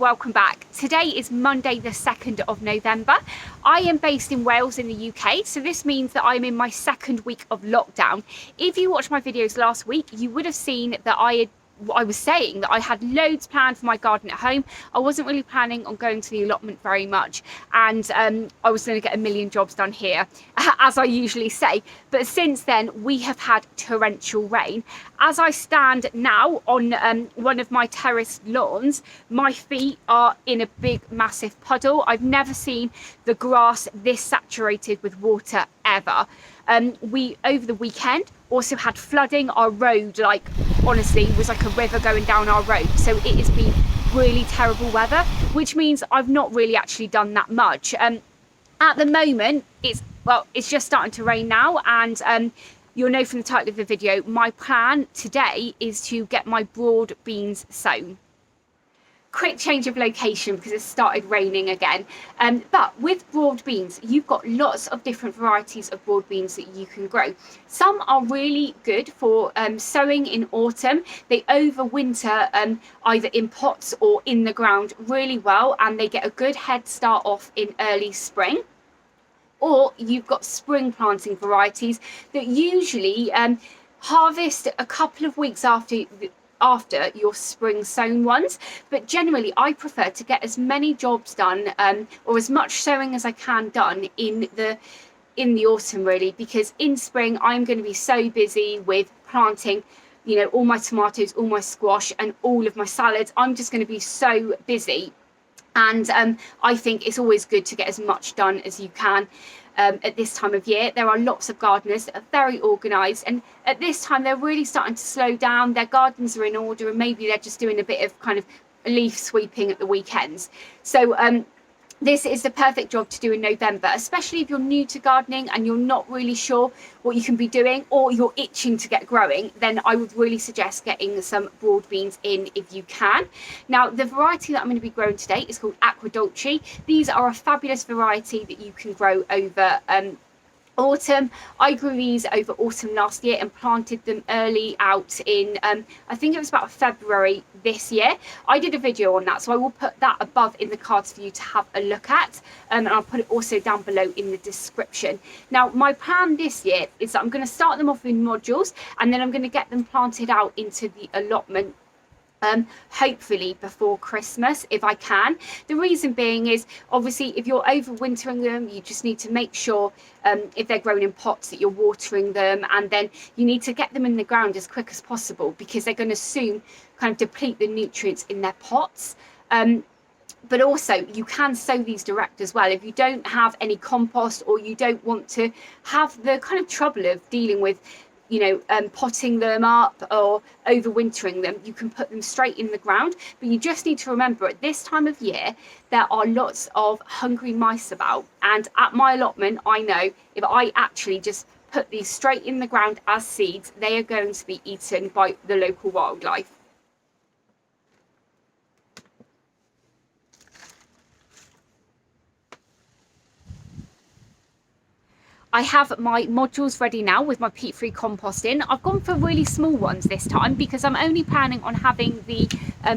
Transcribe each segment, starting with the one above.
welcome back. Today is Monday the 2nd of November. I am based in Wales in the UK, so this means that I'm in my second week of lockdown. If you watched my videos last week, you would have seen that I was saying that I had loads planned for my garden at home. I wasn't really planning on going to the allotment very much, and I was going to get a million jobs done here, as I usually say. But since then, we have had torrential rain. As I stand now on one of my terraced lawns, my feet are in a big, massive puddle. I've never seen the grass this saturated with water ever. We, over the weekend, also had flooding. Our road, like, honestly, was like a river going down our road. So it has been really terrible weather, which means I've not really actually done that much. At the moment, it's just starting to rain now, and you'll know from the title of the video, my plan today is to get my broad beans sown. Quick change of location because it started raining again, but with broad beans you've got lots of different varieties of broad beans that you can grow. Some are really good for sowing in autumn. They overwinter either in pots or in the ground really well, and they get a good head start off in early spring. Or you've got spring planting varieties that usually harvest a couple of weeks after your spring sown ones. But generally I prefer to get as many jobs done or as much sowing as I can done in the autumn, really, because in spring I'm going to be so busy with planting, you know, all my tomatoes, all my squash and all of my salads. I'm just going to be so busy, and I think it's always good to get as much done as you can. At this time of year, there are lots of gardeners that are very organised, and at this time they're really starting to slow down. Their gardens are in order, and maybe they're just doing a bit of kind of leaf sweeping at the weekends. So this is the perfect job to do in November, especially if you're new to gardening and you're not really sure what you can be doing, or you're itching to get growing. Then I would really suggest getting some broad beans in if you can. Now, the variety that I'm going to be growing today is called Aquadolce. These are a fabulous variety that you can grow over autumn. I grew these over autumn last year and planted them early out in I think it was about February this year. I did a video on that, so I will put that above in the cards for you to have a look at, and I'll put it also down below in the description. Now, my plan this year is that I'm going to start them off in modules, and then I'm going to get them planted out into the allotment hopefully before Christmas if I can. The reason being is, obviously, if you're overwintering them, you just need to make sure if they're grown in pots that you're watering them, and then you need to get them in the ground as quick as possible because they're going to soon kind of deplete the nutrients in their pots. But also you can sow these direct as well. If you don't have any compost, or you don't want to have the kind of trouble of dealing with, you know, potting them up or overwintering them, you can put them straight in the ground. But you just need to remember, at this time of year there are lots of hungry mice about, and at my allotment I know if I actually just put these straight in the ground as seeds, they are going to be eaten by the local wildlife. I have my modules ready now with my peat-free compost in. I've gone for really small ones this time because I'm only planning on having the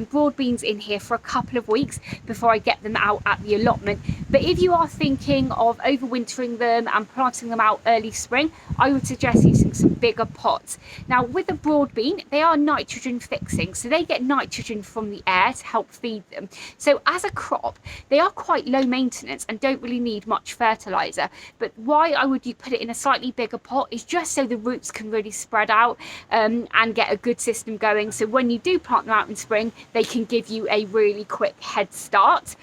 broad beans in here for a couple of weeks before I get them out at the allotment. But if you are thinking of overwintering them and planting them out early spring, I would suggest using some bigger pots. Now, with the broad bean, they are nitrogen fixing, so they get nitrogen from the air to help feed them. So as a crop, they are quite low maintenance and don't really need much fertilizer. But why I would put it in a slightly bigger pot is just so the roots can really spread out and get a good system going, so when you do plant them out in spring, they can give you a really quick head start.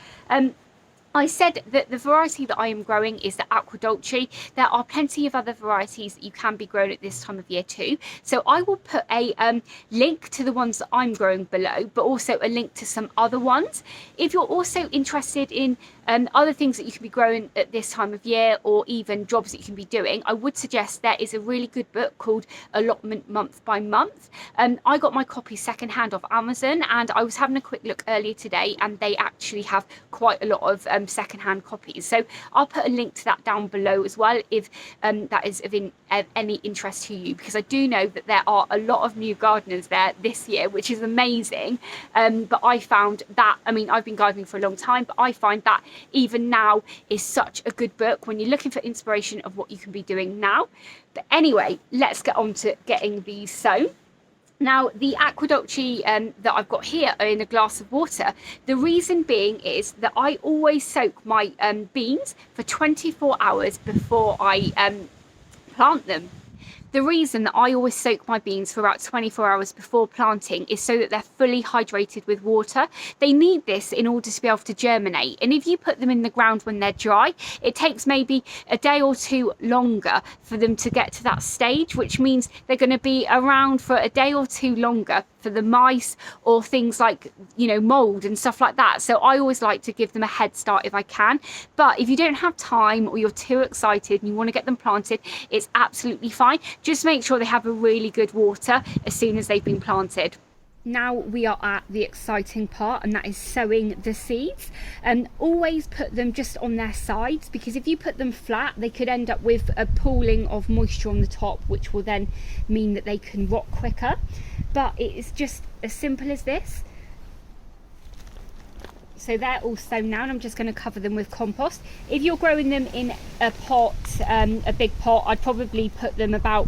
I said that the variety that I am growing is the Aquadolce. There are plenty of other varieties that you can be grown at this time of year too. So I will put a link to the ones that I'm growing below, but also a link to some other ones. If you're also interested in other things that you can be growing at this time of year, or even jobs that you can be doing, I would suggest there is a really good book called Allotment Month by Month. I got my copy secondhand off Amazon, and I was having a quick look earlier today, and they actually have quite a lot of secondhand copies. So I'll put a link to that down below as well if that is of any interest to you, because I do know that there are a lot of new gardeners there this year, which is amazing. But I found that, I mean, I've been gardening for a long time, but I find that even now is such a good book when you're looking for inspiration of what you can be doing now. But anyway, let's get on to getting these sown. Now, the aqueducty that I've got here are in a glass of water. The reason being is that I always soak my beans for 24 hours before I plant them. The reason that I always soak my beans for about 24 hours before planting is so that they're fully hydrated with water. They need this in order to be able to germinate. And if you put them in the ground when they're dry, it takes maybe a day or two longer for them to get to that stage, which means they're going to be around for a day or two longer for the mice or things like, you know, mold and stuff like that. So I always like to give them a head start if I can. But if you don't have time or you're too excited and you want to get them planted, it's absolutely fine. Just make sure they have a really good water as soon as they've been planted. Now we are at the exciting part, and that is sowing the seeds. And always put them just on their sides, because if you put them flat, they could end up with a pooling of moisture on the top, which will then mean that they can rot quicker. But it is just as simple as this. So they're all sown now, and I'm just going to cover them with compost. If you're growing them in a pot, a big pot, I'd probably put them about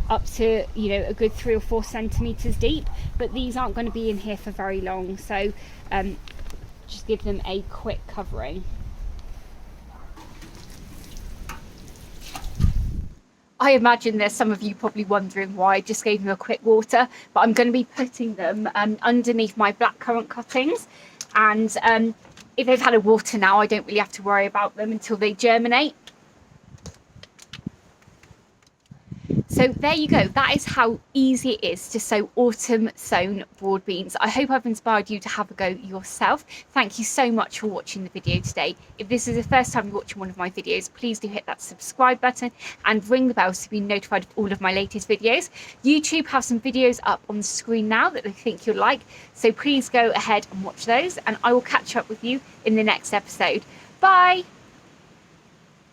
up to, you know, a good 3 or 4 centimeters deep, but these aren't going to be in here for very long, so just give them a quick covering. I imagine there's some of you probably wondering why I just gave them a quick water, but I'm going to be putting them underneath my blackcurrant cuttings, and if they've had a water now, I don't really have to worry about them until they germinate. So there you go, that is how easy it is to sow autumn sown broad beans. I hope I've inspired you to have a go yourself. Thank you so much for watching the video today. If this is the first time you're watching one of my videos, please do hit that subscribe button and ring the bell to be notified of all of my latest videos. YouTube have some videos up on the screen now that I think you'll like, so please go ahead and watch those, and I will catch up with you in the next episode. Bye!